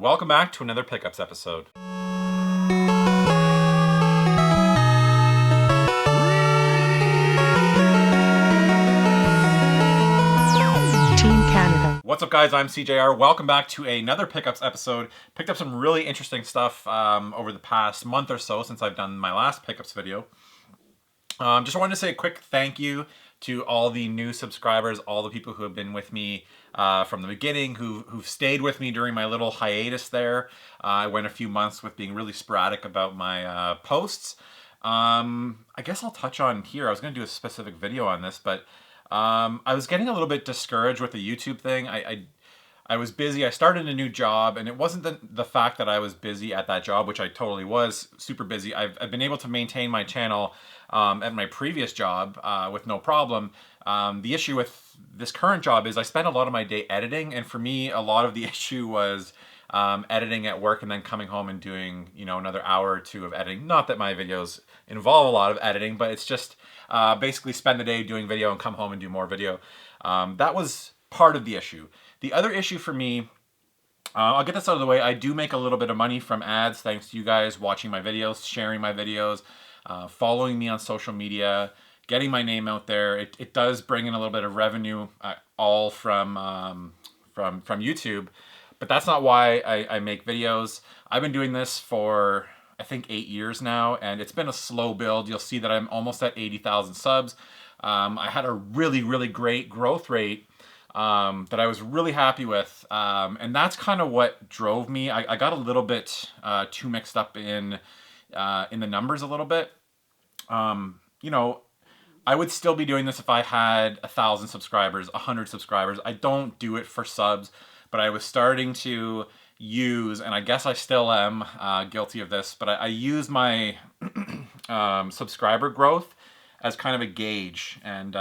Welcome back to another pickups episode. What's up guys, I'm SeeJayAre. Welcome back to another pickups episode. Picked up some really interesting stuff over the past month or so since I've done my last pickups video. Just wanted to say a quick thank you to all the new subscribers, all the people who have been with me from the beginning, who've stayed with me during my little hiatus there. I went a few months with being really sporadic about my posts. I guess I'll touch on here. I was going to do a specific video on this, but I was getting a little bit discouraged with the YouTube thing. I was busy. I started a new job, and it wasn't the fact that I was busy at that job, which I totally was, super busy. I've been able to maintain my channel at my previous job with no problem. The issue with this current job is I spend a lot of my day editing, and for me, a lot of the issue was editing at work and then coming home and doing, you know, another hour or two of editing. Not that my videos involve a lot of editing, but it's just basically spend the day doing video and come home and do more video. That was part of the issue. The other issue for me, I'll get this out of the way, I do make a little bit of money from ads thanks to you guys watching my videos, sharing my videos, following me on social media, getting my name out there. It does bring in a little bit of revenue, all from YouTube, but that's not why I make videos. I've been doing this for, I think, 8 years now, and it's been a slow build. You'll see that I'm almost at 80,000 subs. I had a really great growth rate that I was really happy with, and that's kind of what drove me. I got a little bit too mixed up in the numbers a little bit. You know, I would still be doing this if I had 1,000 subscribers, 100 subscribers. I don't do it for subs, but I was starting to use, and I guess I still am guilty of this, but I use my subscriber growth as kind of a gauge, and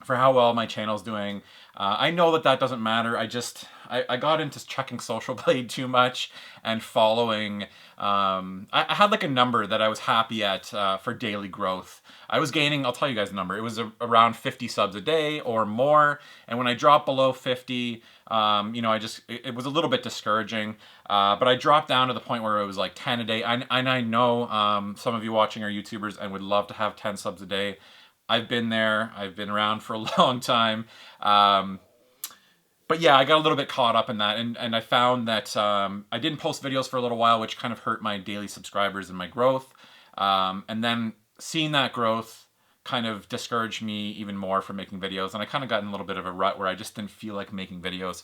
for how well my channel's doing. I know that doesn't matter. I got into checking Social Blade too much and following. I had like a number that I was happy at for daily growth. I was gaining, I'll tell you guys the number, it was around 50 subs a day or more, and when I dropped below 50, you know, it was a little bit discouraging, but I dropped down to the point where it was like 10 a day, and I know some of you watching are YouTubers and would love to have 10 subs a day. I've been there. I've been around for a long time. But yeah, I got a little bit caught up in that, and I found that I didn't post videos for a little while, which kind of hurt my daily subscribers and my growth. And then seeing that growth kind of discouraged me even more from making videos, and I kind of got in a little bit of a rut where I just didn't feel like making videos.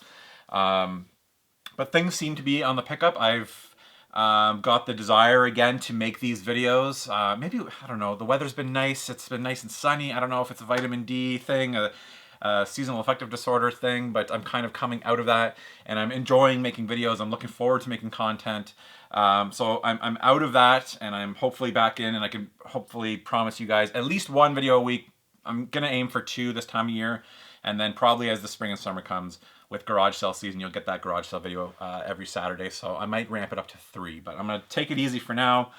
But things seem to be on the pickup. I've got the desire again to make these videos. Maybe, I don't know, the weather's been nice. It's been nice and sunny. I don't know if it's a vitamin D thing, a seasonal affective disorder thing, but I'm kind of coming out of that, and I'm enjoying making videos. I'm looking forward to making content. So I'm out of that, and I'm hopefully back in, and I can hopefully promise you guys at least one video a week. I'm gonna aim for 2 this time of year, and then probably as the spring and summer comes, with garage sale season, you'll get that garage sale video every Saturday, so I might ramp it up to 3, but I'm gonna take it easy for now.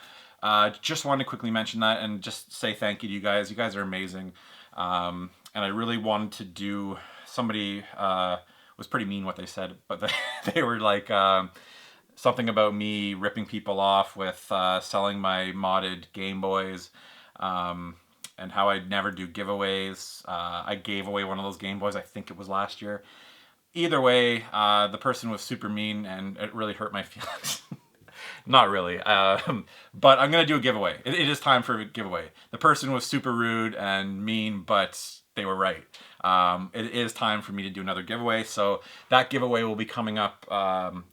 Just wanted to quickly mention that and just say thank you to you guys. You guys are amazing, and I really wanted to do, somebody was pretty mean what they said, but they were like something about me ripping people off with selling my modded Game Boys, and how I'd never do giveaways. I gave away one of those Game Boys, I think it was last year. Either way, the person was super mean, and it really hurt my feelings. Not really, but I'm gonna do a giveaway. It is time for a giveaway. The person was super rude and mean, but they were right. It is time for me to do another giveaway, so that giveaway will be coming up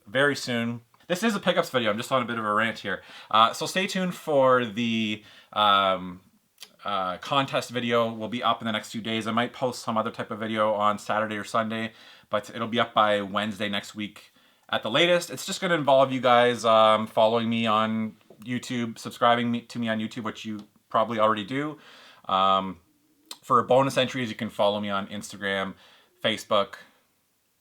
very soon. This is a pickups video. I'm just on a bit of a rant here, so stay tuned for the contest video. Will be up in the next few days. I might post some other type of video on Saturday or Sunday, but it'll be up by Wednesday next week at the latest. It's just going to involve you guys following me on YouTube, subscribing to me on YouTube, which you probably already do. For bonus entries, you can follow me on Instagram, Facebook,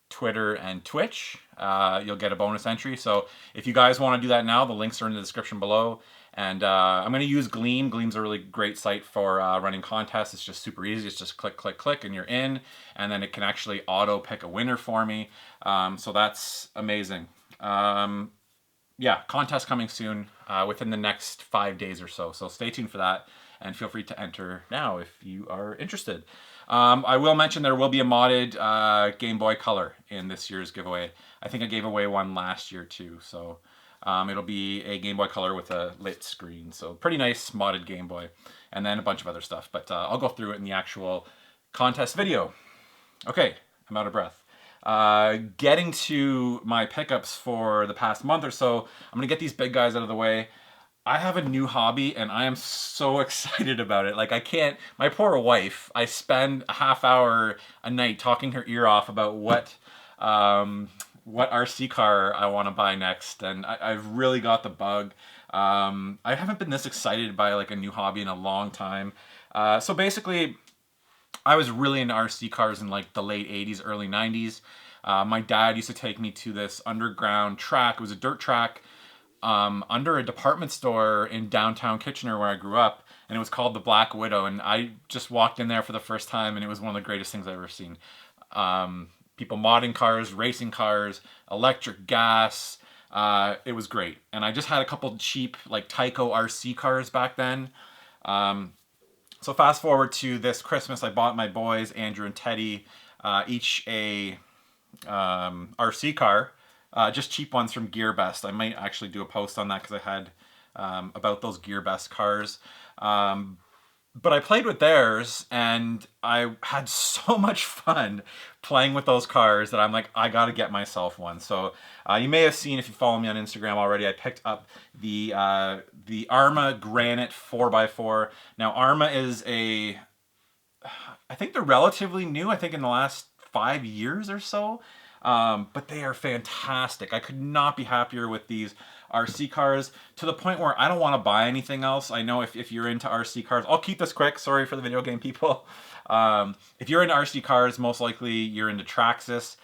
Twitter, and Twitch. You'll get a bonus entry. So if you guys want to do that now, the links are in the description below. And I'm going to use Gleam. Gleam's a really great site for running contests. It's just super easy. It's just click, click, click, and you're in. And then it can actually auto pick a winner for me. So that's amazing. Yeah, contest coming soon within the next 5 days or so. So stay tuned for that, and feel free to enter now if you are interested. I will mention there will be a modded Game Boy Color in this year's giveaway. I think I gave away one last year too, so it'll be a Game Boy Color with a lit screen. So pretty nice modded Game Boy, and then a bunch of other stuff. But I'll go through it in the actual contest video. Okay, I'm out of breath. Getting to my pickups for the past month or so, I'm gonna get these big guys out of the way. I have a new hobby and I am so excited about it. Like, I can't, my poor wife, I spend a half hour a night talking her ear off about what RC car I want to buy next, and I've really got the bug. I haven't been this excited by like a new hobby in a long time. So basically, I was really into RC cars in like the late 80s, early 90s. My dad used to take me to this underground track. It was a dirt track under a department store in downtown Kitchener where I grew up, and it was called the Black Widow. And I just walked in there for the first time, and it was one of the greatest things I've ever seen. People modding cars, racing cars, electric, gas. It was great. And I just had a couple cheap like Tyco RC cars back then. So fast forward to this Christmas, I bought my boys, Andrew and Teddy, each a RC car, just cheap ones from GearBest. I might actually do a post on that because I had about those GearBest cars. But I played with theirs, and I had so much fun playing with those cars that I'm like, I gotta get myself one. So you may have seen, if you follow me on Instagram already, I picked up the Arma Granite 4x4. Now Arma is I think they're relatively new, I think in the last 5 years or so. But they are fantastic. I could not be happier with these RC cars, to the point where I don't want to buy anything else. I know if you're into RC cars, I'll keep this quick, sorry for the video game people. If you're into RC cars, most likely you're into Traxxas.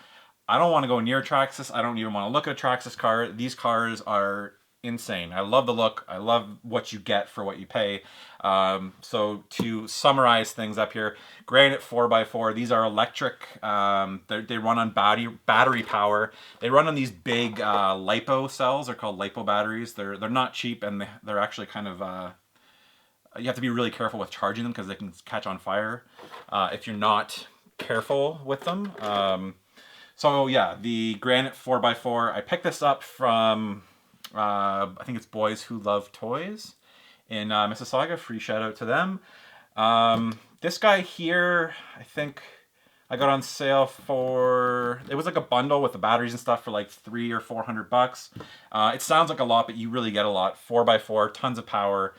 I don't want to go near Traxxas. I don't even want to look at a Traxxas car. These cars are insane. I love the look. I love what you get for what you pay. So to summarize things up here, Granite 4x4, these are electric. They run on battery power. They run on these big LiPo cells. They're called LiPo batteries. They're not cheap, and they're actually kind of you have to be really careful with charging them because they can catch on fire if you're not careful with them. So yeah, the Granite 4x4, I picked this up from I think it's Boys Who Love Toys in Mississauga. Free shout out to them. This guy here, I think I got on sale for, it was like a bundle with the batteries and stuff for like $300 or $400. It sounds like a lot, but you really get a lot. 4x4, tons of power.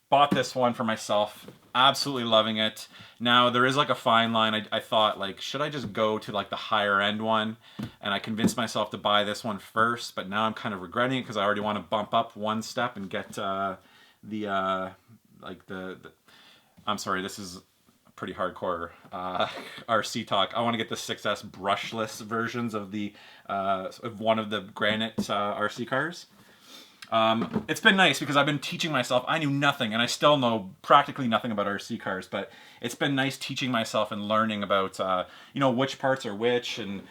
Bought this one for myself, absolutely loving it. Now there is like a fine line. I thought, like, should I just go to like the higher end one? And I convinced myself to buy this one first, but now I'm kind of regretting it because I already want to bump up one step and get I'm sorry, this is pretty hardcore RC talk. I want to get the 6S brushless versions of of one of the Granite RC cars. It's been nice because I've been teaching myself. I knew nothing, and I still know practically nothing about RC cars, but it's been nice teaching myself and learning about which parts are which, and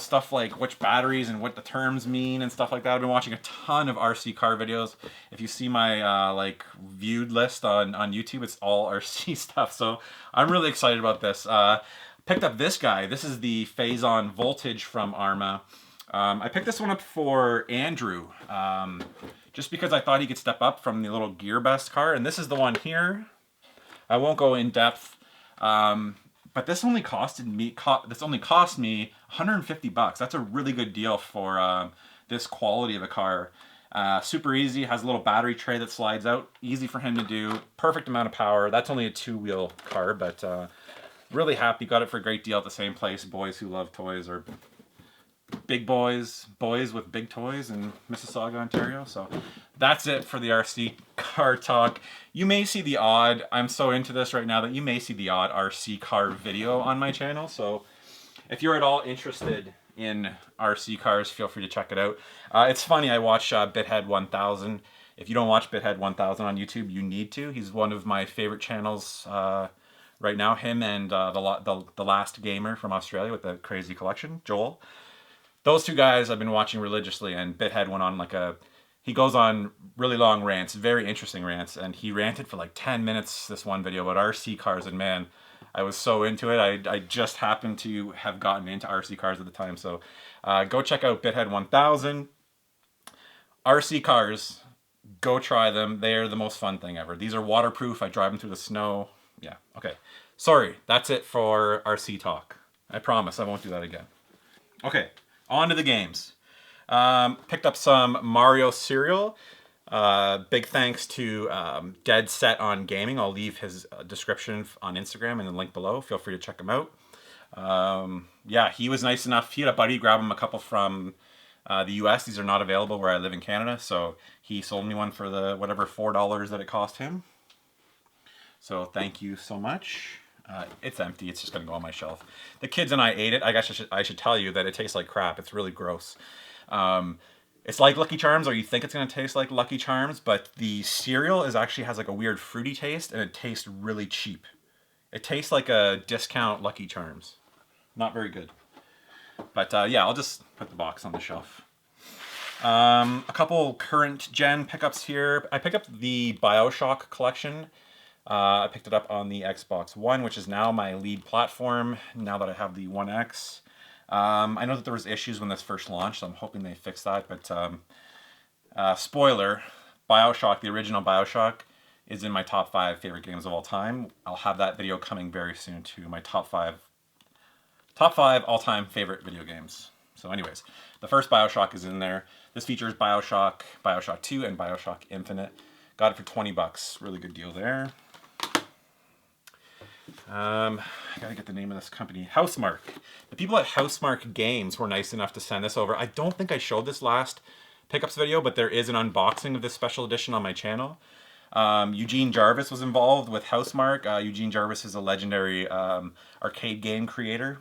stuff like which batteries and what the terms mean and stuff like that. I've been watching a ton of RC car videos. If you see my viewed list on YouTube, it's all RC stuff. So I'm really excited about this. Picked up this guy. This is the Phase-On Voltage from Arma. I picked this one up for Andrew, just because I thought he could step up from the little GearBest car, and this is the one here. I won't go in depth, but this only cost me $150. That's a really good deal for this quality of a car. Super easy, has a little battery tray that slides out, easy for him to do, perfect amount of power. That's only a 2-wheel car, but really happy. Got it for a great deal at the same place, Boys Who Love Toys, or big boys with big toys in Mississauga, Ontario. So that's it for the RC car talk. You may see the odd, I'm so into this right now that you may see the odd RC car video on my channel. So if you're at all interested in RC cars, feel free to check it out. It's funny, I watch Bithead 1000. If you don't watch Bithead 1000 on YouTube, you need to. He's one of my favorite channels right now. Him and the Last Gamer from Australia with the crazy collection, Joel. those two guys I've been watching religiously, and Bithead went on he goes on really long rants, very interesting rants, and he ranted for like 10 minutes this one video about RC cars, and man, I was so into it. I just happened to have gotten into RC cars at the time, so go check out Bithead 1000. RC cars, go try them. They're the most fun thing ever. These are waterproof. I drive them through the snow. Yeah, okay. Sorry, that's it for RC talk. I promise I won't do that again. Okay, on to the games. Picked up some Mario cereal. Big thanks to Dead Set on Gaming. I'll leave his description on Instagram and the link below. Feel free to check him out. Yeah, he was nice enough. He had a buddy grab him a couple from the US. These are not available where I live in Canada, so he sold me one for the whatever $4 that it cost him. So thank you so much. It's empty. It's just gonna go on my shelf. The kids and I ate it. I guess I should tell you that it tastes like crap. It's really gross. It's like Lucky Charms, or you think it's gonna taste like Lucky Charms, but the cereal actually has like a weird fruity taste, and it tastes really cheap. It tastes like a discount Lucky Charms. Not very good. But yeah, I'll just put the box on the shelf. A couple current gen pickups here. I picked up the BioShock collection. I picked it up on the Xbox One, which is now my lead platform, now that I have the One X. I know that there was issues when this first launched, so I'm hoping they fix that, but spoiler, BioShock, the original BioShock, is in my top 5 favorite games of all time. I'll have that video coming very soon too, my top 5 all-time favorite video games. So anyways, the first BioShock is in there. This features BioShock, BioShock 2, and BioShock Infinite. Got it for 20 bucks. Really good deal there. I gotta get the name of this company. Housemarque. The people at Housemarque Games were nice enough to send this over. I don't think I showed this last pickups video, but there is an unboxing of this special edition on my channel. Eugene Jarvis was involved with Housemarque. Eugene Jarvis is a legendary arcade game creator.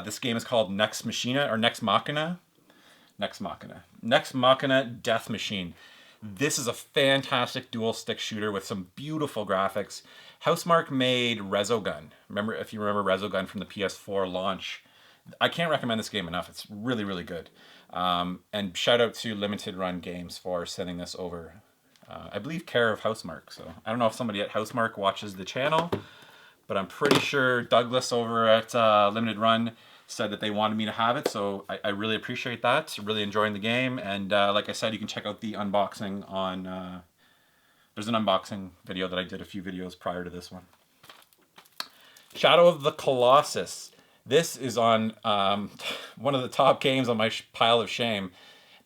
This game is called Nex Machina, or Nex Machina. Nex Machina. Nex Machina Death Machine. This is a fantastic dual stick shooter with some beautiful graphics. Housemarque made Resogun. If you remember Resogun from the PS4 launch. I can't recommend this game enough. It's really, really good. And shout out to Limited Run Games for sending this over. I believe care of Housemarque. So I don't know if somebody at Housemarque watches the channel, but I'm pretty sure Douglas over at Limited Run said that they wanted me to have it, so I really appreciate that. Really enjoying the game, and like I said, you can check out the unboxing on... there's an unboxing video that I did a few videos prior to this one. Shadow of the Colossus. This is on one of the top games on my pile of shame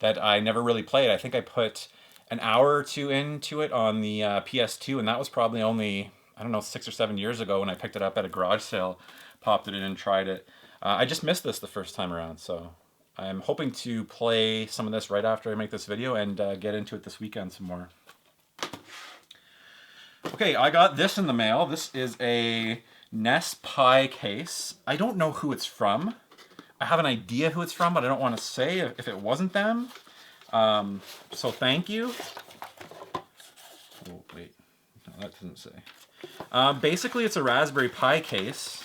that I never really played. I think I put an hour or two into it on the PS2, and that was probably only, I don't know, 6 or 7 years ago when I picked it up at a garage sale, popped it in and tried it. I just missed this the first time around, so I'm hoping to play some of this right after I make this video and get into it this weekend some more. Okay, I got this in the mail. This is a NES Pi case. I don't know who it's from. I have an idea who it's from, but I don't want to say if it wasn't them. So thank you. Oh, wait. No, that doesn't say. Basically, it's a Raspberry Pi case,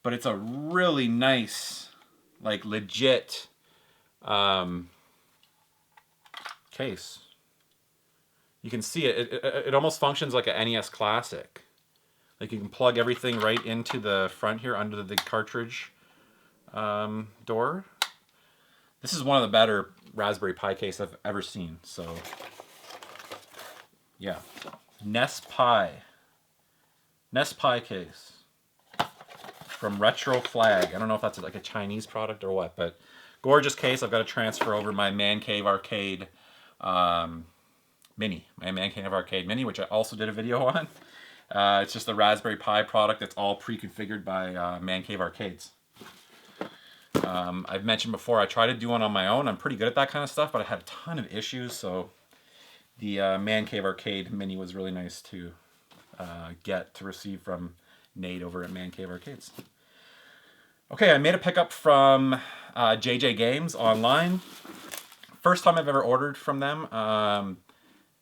but it's a really nice, like, legit case. You can see it. It almost functions like an NES Classic. Like, you can plug everything right into the front here under the cartridge door. This is one of the better Raspberry Pi case I've ever seen. So, yeah. NES Pi. NES Pi case. From Retro Flag. I don't know if that's like a Chinese product or what, but gorgeous case. I've got to transfer over my Man Cave Arcade Mini. My Man Cave Arcade Mini, which I also did a video on. It's just a Raspberry Pi product that's all pre-configured by Man Cave Arcades. I've mentioned before, I tried to do one on my own. I'm pretty good at that kind of stuff, but I had a ton of issues, so the Man Cave Arcade Mini was really nice to receive from Nate over at Man Cave Arcades. Okay, I made a pickup from JJ Games online. First time I've ever ordered from them.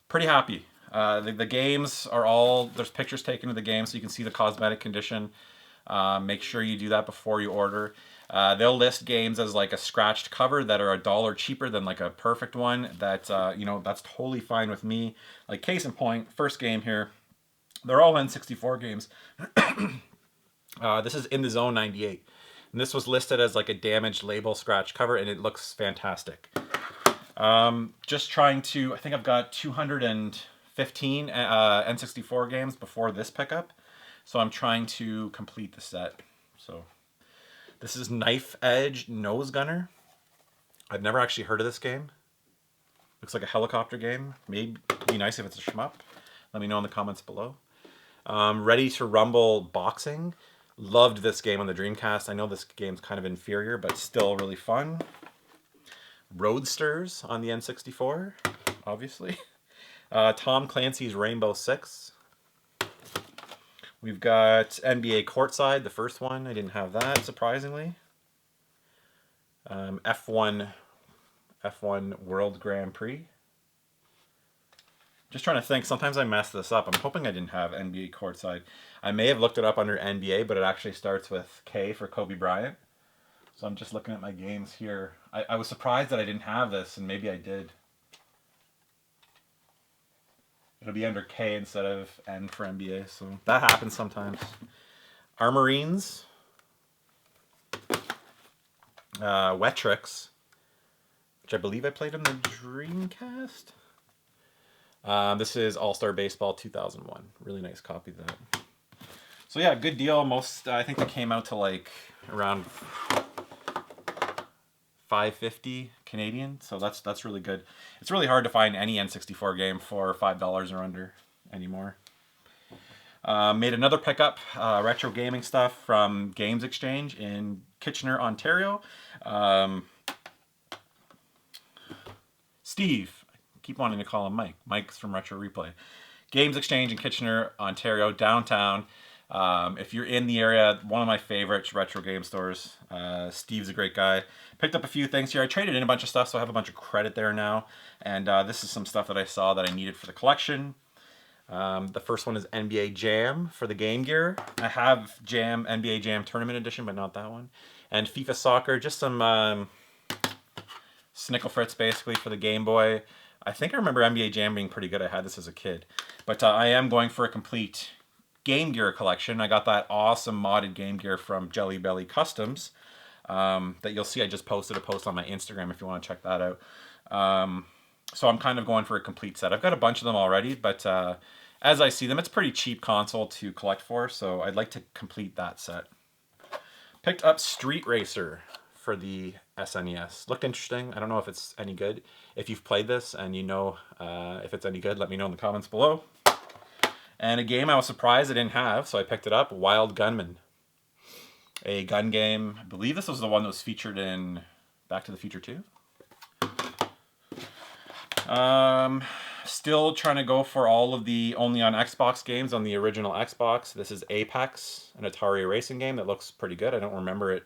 Pretty happy. The games are all, there's pictures taken of the game so you can see the cosmetic condition. Make sure you do that before you order. They'll list games as like a scratched cover that are $1 cheaper than like a perfect one. That you know, that's totally fine with me. Like case in point, first game here, they're all N64 games. This is In the Zone 98. And this was listed as like a damaged label scratch cover, and it looks fantastic. Just trying to, I think I've got 215 N64 games before this pickup. So I'm trying to complete the set. So this is Knife Edge Nose Gunner. I've never actually heard of this game. Looks like a helicopter game. Maybe be nice if it's a shmup. Let me know in the comments below. Ready to Rumble Boxing. Loved this game on the Dreamcast. I know this game's kind of inferior, but still really fun. Roadsters on the N64, obviously. Tom Clancy's Rainbow Six. We've got NBA Courtside, the first one. I didn't have that, surprisingly. F1 World Grand Prix. Just trying to think. Sometimes I mess this up. I'm hoping I didn't have NBA Courtside. I may have looked it up under NBA, but it actually starts with K for Kobe Bryant. So I'm just looking at my games here. I was surprised that I didn't have this, and maybe I did. It'll be under K instead of N for NBA, so that happens sometimes. Armorines. Wet Tricks, which I believe I played on the Dreamcast. This is All-Star Baseball 2001. Really nice copy of that. So yeah, good deal. Most, I think they came out to like around $5.50 Canadian, so that's really good. It's really hard to find any N64 game for $5 or under anymore. Made another pickup, retro gaming stuff from Games Exchange in Kitchener, Ontario. Steve, I keep wanting to call him Mike. Mike's from Retro Replay. Games Exchange in Kitchener, Ontario, downtown. If you're in the area, one of my favorite retro game stores. Steve's a great guy. Picked up a few things here. I traded in a bunch of stuff, so I have a bunch of credit there now. And this is some stuff that I saw that I needed for the collection. The first one is NBA Jam for the Game Gear. I have NBA Jam Tournament Edition, but not that one. And FIFA Soccer, just some Snickle Fritz basically for the Game Boy. I think I remember NBA Jam being pretty good. I had this as a kid. But I am going for a complete Game Gear collection. I got that awesome modded Game Gear from Jelly Belly Customs that you'll see. I just posted a post on my Instagram if you want to check that out. So I'm kind of going for a complete set. I've got a bunch of them already, but as I see them, it's a pretty cheap console to collect for, so I'd like to complete that set. Picked up Street Racer for the SNES. Looked interesting. I don't know if it's any good. If you've played this and you know if it's any good, let me know in the comments below. And a game I was surprised I didn't have, so I picked it up, Wild Gunman. A gun game. I believe this was the one that was featured in Back to the Future 2. Still trying to go for all of the only on Xbox games on the original Xbox. This is Apex, an Atari racing game that looks pretty good. I don't remember it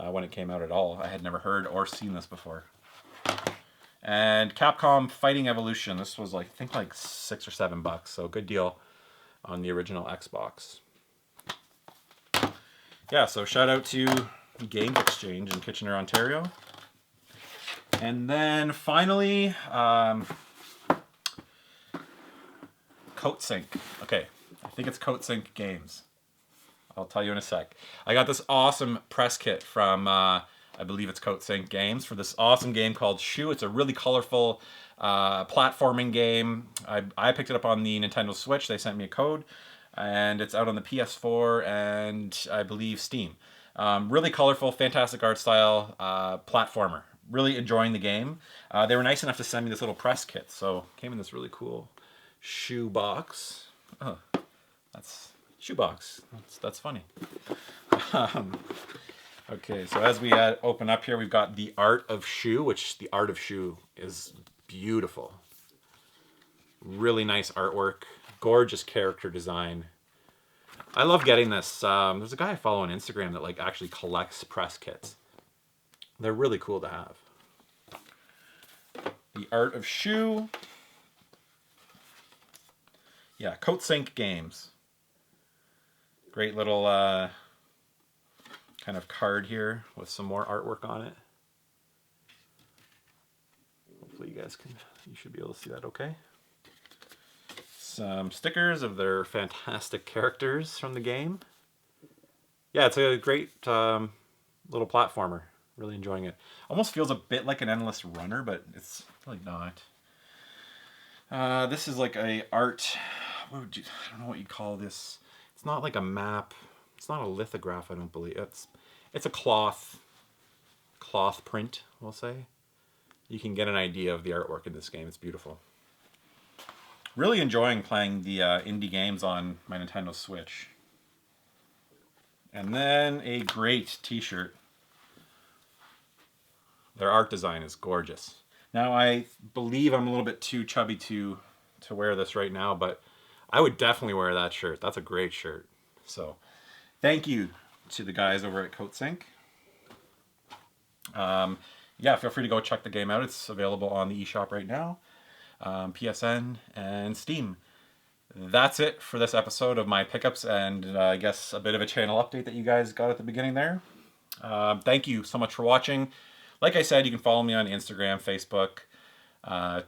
when it came out at all. I had never heard or seen this before. And Capcom Fighting Evolution. This was like, I think like $6 or $7, so good deal on the original Xbox. Yeah, so shout out to Games Exchange in Kitchener, Ontario. And then finally, Coatsink. Okay, I think it's Coatsink Games. I'll tell you in a sec. I got this awesome press kit from, I believe it's Coatsink Games, for this awesome game called Shoe. It's a really colorful platforming game. I picked it up on the Nintendo Switch. They sent me a code, and it's out on the PS4 and I believe Steam. Really colorful, fantastic art style platformer. Really enjoying the game. They were nice enough to send me this little press kit, so came in this really cool shoe box. Oh, that's shoebox. That's funny. Okay, so as we open up here, we've got The Art of Shoe, which The Art of Shoe is beautiful. Really nice artwork, gorgeous character design. I love getting this. There's a guy I follow on Instagram that like actually collects press kits. They're really cool to have. The Art of Shoe. Yeah, Coatsink Games. Great little kind of card here with some more artwork on it. Hopefully you should be able to see that okay. Some stickers of their fantastic characters from the game. Yeah, it's a great little platformer. Really enjoying it. Almost feels a bit like an Endless Runner, but it's really not. This is like a art. I don't know what you'd call this. It's not like a map. It's not a lithograph, I don't believe. It's a cloth print, we'll say. You can get an idea of the artwork in this game. It's beautiful. Really enjoying playing the indie games on my Nintendo Switch. And then a great t-shirt. Their art design is gorgeous. Now I believe I'm a little bit too chubby to wear this right now, but I would definitely wear that shirt. That's a great shirt. So thank you to the guys over at CoatSync. Yeah, feel free to go check the game out. It's available on the eShop right now, PSN and Steam. That's it for this episode of my pickups and I guess a bit of a channel update that you guys got at the beginning there. Thank you so much for watching. Like I said, you can follow me on Instagram, Facebook,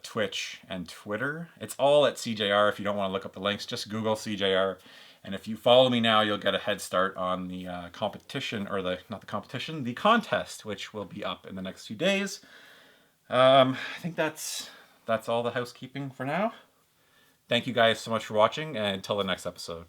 Twitch, and Twitter. It's all at SeeJayAre. If you don't want to look up the links, just Google SeeJayAre. And if you follow me now, you'll get a head start on the competition, or not the competition, the contest, which will be up in the next few days. I think that's all the housekeeping for now. Thank you guys so much for watching, and until the next episode.